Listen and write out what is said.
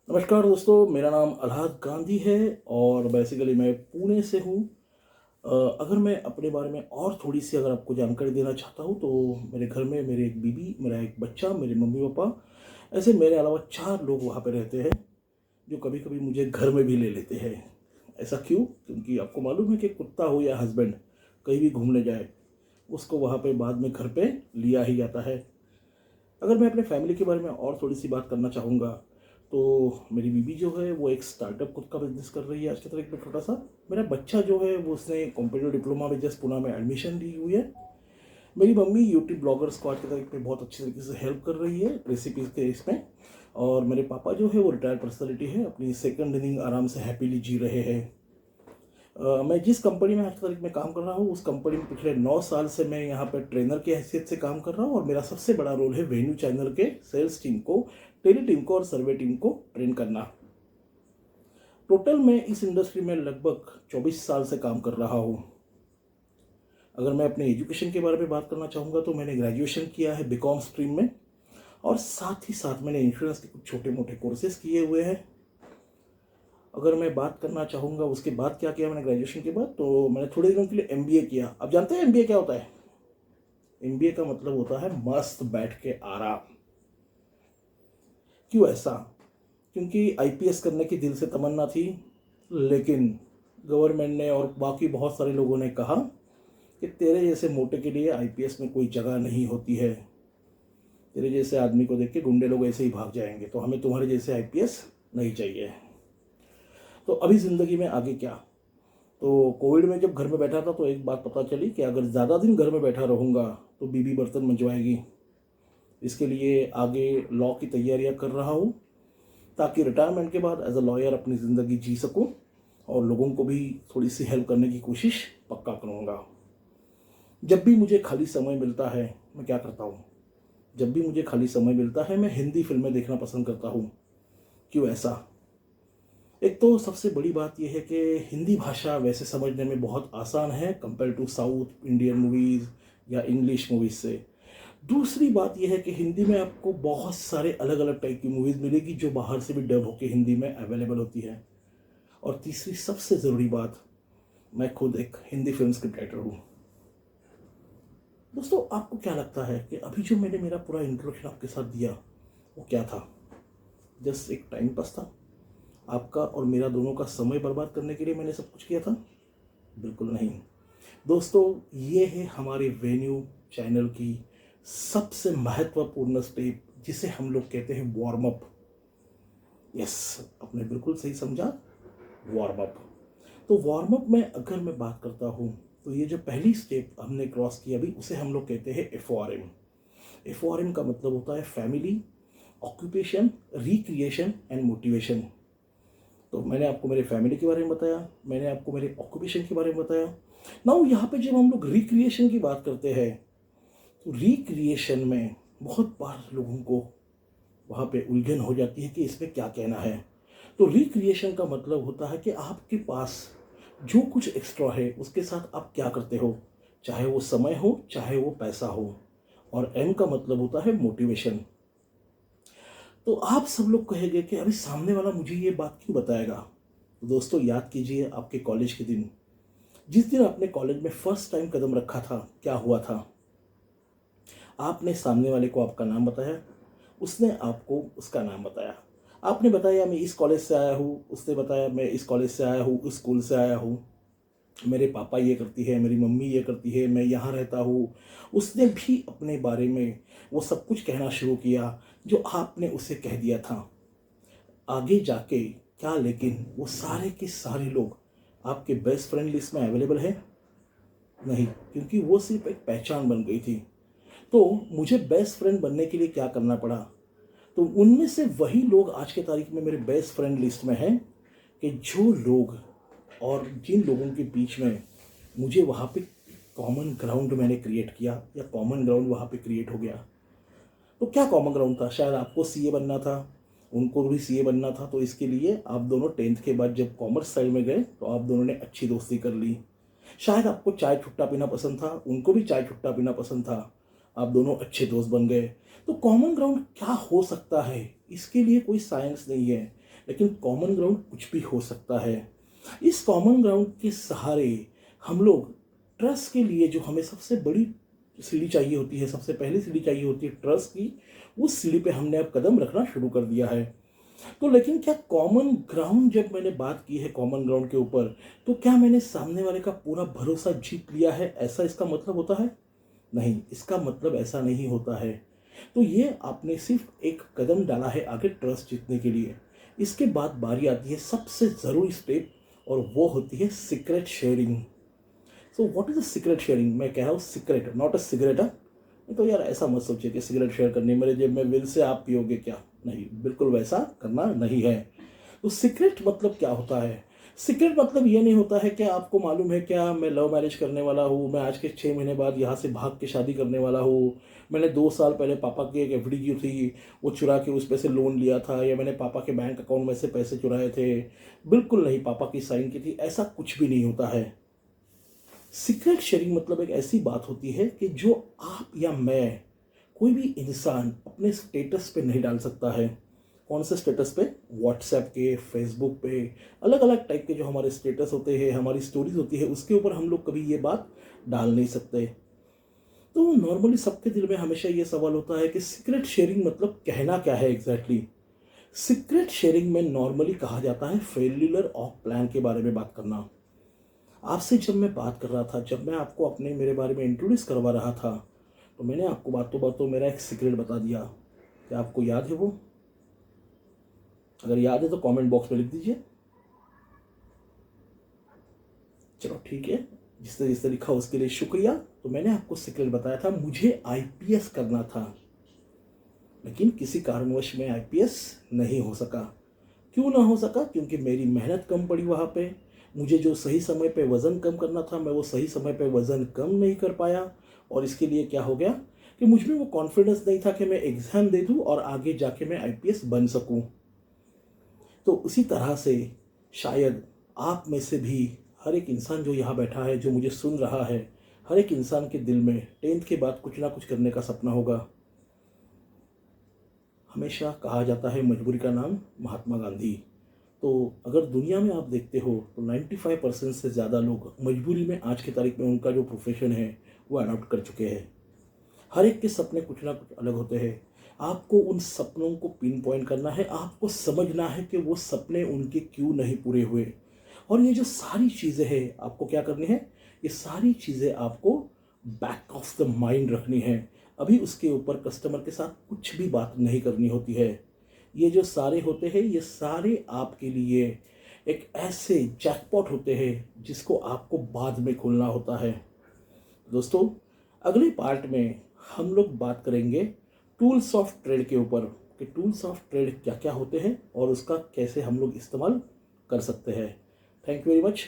नमस्कार दोस्तों, मेरा नाम अल्हाद गांधी है और बेसिकली मैं पुणे से हूँ। अगर मैं अपने बारे में और थोड़ी-सी अगर आपको जानकारी देना चाहता हूँ तो मेरे घर में मेरी एक बीवी, मेरा एक बच्चा, मेरे मम्मी-पापा, ऐसे मेरे अलावा 4 लोग वहाँ पे रहते हैं, जो कभी-कभी मुझे घर में भी ले लेते हैं। ऐसा क्यों? क्योंकि आपको मालूम है कि कुत्ता हो या हस्बैंड कहीं भी घूमने जाए, उसको वहाँ पे बाद में घर पे लिया ही जाता है। अगर मैं अपने फैमिली के बारे में और थोड़ी-सी बात करना चाहूँगा, तो मेरी बीवी जो है वो एक स्टार्टअप खुद का बिज़नेस कर रही है आज के तारीख में छोटा-सा। मेरा बच्चा जो है वो उसने कॉम्पिटिटिव डिप्लोमा में जस्ट पुणे में एडमिशन ली हुई है। मेरी मम्मी यूट्यूब ब्लॉगर्स को आज के तारीख में बहुत अच्छी तरीके से हेल्प कर रही है रेसिपीज़ के इसमें। और मेरे पापा जो है वो रिटायर्ड पर्सनैलिटी है, अपनी सेकंड इनिंग आराम से हैपीली जी रहे हैं। मैं जिस कंपनी में आज की तारीख में काम कर रहा हूँ, उस कंपनी में पिछले 9 साल से मैं यहाँ पे ट्रेनर की हैसियत से काम कर रहा हूँ और मेरा सबसे बड़ा रोल है वेन्यू चैनल के सेल्स टीम को, टेली टीम को और सर्वे टीम को ट्रेन करना। टोटल मैं इस इंडस्ट्री में लगभग 24 साल से काम कर रहा हूँ। अगर मैं अपने एजुकेशन के बारे में बात करना चाहूँगा तो मैंने ग्रेजुएशन किया है बीकॉम स्ट्रीम में और साथ ही साथ मैंने इंश्योरेंस के कुछ छोटे-मोटे कोर्सेज़ किए हुए हैं। अगर मैं बात करना चाहूँगा उसके बाद क्या किया मैंने ग्रेजुएशन के बाद, तो मैंने थोड़े दिनों के लिए एमबीए किया। आप जानते हैं एमबीए क्या होता है? एमबीए का मतलब होता है मस्त बैठ के आराम। क्यों ऐसा? क्योंकि आईपीएस करने की दिल से तमन्ना थी, लेकिन गवर्नमेंट ने और बाकी बहुत सारे लोगों ने कहा कि तेरे जैसे मोटे के लिए आईपीएस में कोई जगह नहीं होती है। तेरे जैसे आदमी को देख के गुंडे लोग ऐसे ही भाग जाएंगे, तो हमें तुम्हारे जैसे आईपीएस नहीं चाहिए। तो अभी ज़िंदगी में आगे क्या? तो कोविड में जब घर में बैठा था तो एक बात पता चली कि अगर ज़्यादा दिन घर में बैठा रहूँगा तो बीबी बर्तन मंजवाएगी। इसके लिए आगे लॉ की तैयारियां कर रहा हूँ, ताकि रिटायरमेंट के बाद एज अ लॉयर अपनी ज़िंदगी जी सकूँ और लोगों को भी थोड़ी सी हेल्प करने की कोशिश पक्का करूँगा। जब भी मुझे खाली समय मिलता है मैं क्या करता हूँ? जब भी मुझे खाली समय मिलता है मैं हिंदी फिल्में देखना पसंद करता हूँ। क्यों ऐसा? एक तो सबसे बड़ी बात यह है कि हिंदी भाषा वैसे समझने में बहुत आसान है compare to South Indian movies या इंग्लिश मूवीज़ से। दूसरी बात यह है कि हिंदी में आपको बहुत सारे अलग अलग टाइप की मूवीज़ मिलेगी जो बाहर से भी डब होकर हिंदी में अवेलेबल होती है। और तीसरी सबसे ज़रूरी बात, मैं खुद एक हिंदी फिल्म स्क्रिप्ट राइटर हूँ। दोस्तों, आपको क्या लगता है कि अभी जो मैंने मेरा पूरा इंट्रोडक्शन आपके साथ दिया वो क्या था? जस्ट एक टाइम पास था? आपका और मेरा दोनों का समय बर्बाद करने के लिए मैंने सब कुछ किया था? बिल्कुल नहीं। दोस्तों, ये है हमारे वेन्यू चैनल की सबसे महत्वपूर्ण स्टेप, जिसे हम लोग कहते हैं वार्म अप। यस, आपने बिल्कुल सही समझा, वार्म अप। तो वार्म अप में अगर मैं बात करता हूँ तो ये जो पहली स्टेप हमने क्रॉस की अभी, उसे हम लोग कहते हैं एफओआरएम। एफओआरएम का मतलब होता है family, occupation, recreation and motivation. तो मैंने आपको मेरे फैमिली के बारे में बताया, मैंने आपको मेरे ऑक्यूपेशन के बारे में बताया। नाउ यहाँ पे जब हम लोग रिक्रिएशन की बात करते हैं तो रिक्रिएशन में बहुत बार लोगों को वहाँ पे उलझन हो जाती है कि इसमें क्या कहना है। तो रिक्रिएशन का मतलब होता है कि आपके पास जो कुछ एक्स्ट्रा है उसके साथ आप क्या करते हो, चाहे वो समय हो चाहे वो पैसा हो। और एम का मतलब होता है मोटिवेशन। तो आप सब लोग कहेंगे कि अभी सामने वाला मुझे ये बात क्यों बताएगा? तो दोस्तों, याद कीजिए आपके कॉलेज के दिन। जिस दिन आपने कॉलेज में फर्स्ट टाइम कदम रखा था, क्या हुआ था? आपने सामने वाले को आपका नाम बताया, उसने आपको उसका नाम बताया। आपने बताया मैं इस कॉलेज से आया हूँ, उसने बताया मैं इस कॉलेज से आया हूँ, उस स्कूल से आया हूँ, मेरे पापा ये करती है, मेरी मम्मी ये करती है, मैं यहाँ रहता हूँ। उसने भी अपने बारे में वो सब कुछ कहना शुरू किया जो आपने उसे कह दिया था। आगे जाके क्या, लेकिन वो सारे के सारे लोग आपके बेस्ट फ्रेंड लिस्ट में अवेलेबल है? नहीं, क्योंकि वो सिर्फ एक पहचान बन गई थी। तो मुझे बेस्ट फ्रेंड बनने के लिए क्या करना पड़ा? तो उनमें से वही लोग आज के तारीख में मेरे बेस्ट फ्रेंड लिस्ट में हैं, कि जो लोग और जिन लोगों के बीच में मुझे वहाँ पे कॉमन ग्राउंड मैंने क्रिएट किया या कॉमन ग्राउंड वहाँ पे क्रिएट हो गया। तो क्या कॉमन ग्राउंड था? शायद आपको सीए बनना था, उनको भी सीए बनना था, तो इसके लिए आप दोनों 10th के बाद जब कॉमर्स साइड में गए तो आप दोनों ने अच्छी दोस्ती कर ली। शायद आपको चाय छुट्टा पीना पसंद था, उनको भी चाय छुट्टा पीना पसंद था, आप दोनों अच्छे दोस्त बन गए। तो कॉमन ग्राउंड क्या हो सकता है? इसके लिए कोई साइंस नहीं है। लेकिन कॉमन ग्राउंड कुछ भी हो सकता है। इस कॉमन ग्राउंड के सहारे हम लोग ट्रस्ट के लिए जो हमें सबसे बड़ी सीढ़ी चाहिए होती है, सबसे पहली सीढ़ी चाहिए होती है ट्रस्ट की, उस सीढ़ी पे हमने अब कदम रखना शुरू कर दिया है। तो लेकिन क्या कॉमन ग्राउंड, जब मैंने बात की है कॉमन ग्राउंड के ऊपर, तो क्या मैंने सामने वाले का पूरा भरोसा जीत लिया है, ऐसा इसका मतलब होता है? नहीं, इसका मतलब ऐसा नहीं होता है। तो ये आपने सिर्फ एक कदम डाला है आगे ट्रस्ट जीतने के लिए। इसके बाद बारी आती है सबसे ज़रूरी स्टेप, और वो होती है secret sharing. So what is a secret sharing? मैं कह रहा हूँ सीक्रेट, नॉट अ सिगरेट। नहीं तो यार ऐसा मत सोचिए कि सिगरेट शेयर करनी मेरे जेब में विल से आप पियोगे क्या। नहीं, बिल्कुल वैसा करना नहीं है। तो सीक्रेट मतलब क्या होता है? सीक्रेट मतलब ये नहीं होता है कि आपको मालूम है क्या, मैं लव मैरिज करने वाला हूँ, मैं आज के 6 महीने बाद यहाँ से भाग के शादी करने वाला हूँ, मैंने 2 साल पहले पापा की एक एफडी की थी, वो चुरा के उस पे से लोन लिया था, या मैंने पापा के बैंक अकाउंट में से पैसे चुराए थे। बिल्कुल नहीं, पापा की साइन की थी, ऐसा कुछ भी नहीं होता है। सीक्रेट शेयरिंग मतलब एक ऐसी बात होती है कि जो आप या मैं, कोई भी इंसान अपने स्टेटस पे नहीं डाल सकता है। कौन से स्टेटस पे? व्हाट्सएप के, फेसबुक पे, अलग अलग टाइप के जो हमारे स्टेटस होते हैं, हमारी स्टोरीज होती है, उसके ऊपर हम लोग कभी ये बात डाल नहीं सकते। तो नॉर्मली सबके दिल में हमेशा ये सवाल होता है कि सीक्रेट शेयरिंग मतलब कहना क्या है एग्जैक्टली। सीक्रेट शेयरिंग में नॉर्मली कहा जाता है फेल्यूलर ऑफ प्लान के बारे में बात करना। आपसे जब मैं बात कर रहा था, जब मैं आपको अपने मेरे बारे में इंट्रोड्यूस करवा रहा था, तो मैंने आपको बातों बातों मेरा एक सीक्रेट बता दिया। क्या आपको याद है वो? अगर याद है तो कमेंट बॉक्स में लिख दीजिए। चलो ठीक है, जिसने जिसने लिखा उसके लिए शुक्रिया। तो मैंने आपको सीक्रेट बताया था, मुझे आईपीएस करना था, लेकिन किसी कारणवश में आईपीएस नहीं हो सका। क्यों ना हो सका? क्योंकि मेरी मेहनत कम पड़ी वहाँ पे। मुझे जो सही समय पे वज़न कम करना था, मैं वो सही समय पे वज़न कम नहीं कर पाया। और इसके लिए क्या हो गया कि मुझ में वो कॉन्फिडेंस नहीं था कि मैं एग्ज़ाम दे दूँ और आगे जाके मैं आईपीएस बन सकूँ। तो उसी तरह से शायद आप में से भी हर एक इंसान जो यहाँ बैठा है, जो मुझे सुन रहा है, हर एक इंसान के दिल में 10th के बाद कुछ ना कुछ करने का सपना होगा। हमेशा कहा जाता है मजबूरी का नाम महात्मा गांधी। तो अगर दुनिया में आप देखते हो तो 95% से ज़्यादा लोग मजबूरी में आज की तारीख में उनका जो प्रोफेशन है वो अडॉप्ट कर चुके हैं। हर एक के सपने कुछ ना कुछ अलग होते हैं। आपको उन सपनों को पिन पॉइंट करना है, आपको समझना है कि वो सपने उनके क्यों नहीं पूरे हुए। और ये जो सारी चीज़ें हैं आपको क्या करनी है, ये सारी चीज़ें आपको बैक ऑफ द माइंड रखनी है। अभी उसके ऊपर कस्टमर के साथ कुछ भी बात नहीं करनी होती है। ये जो सारे होते हैं, ये सारे आपके लिए एक ऐसे जैकपॉट होते हैं जिसको आपको बाद में खोलना होता है। दोस्तों, अगले पार्ट में हम लोग बात करेंगे टूल्स ऑफ ट्रेड के ऊपर, कि टूल्स ऑफ ट्रेड क्या क्या होते हैं और उसका कैसे हम लोग इस्तेमाल कर सकते हैं। Thank you very much.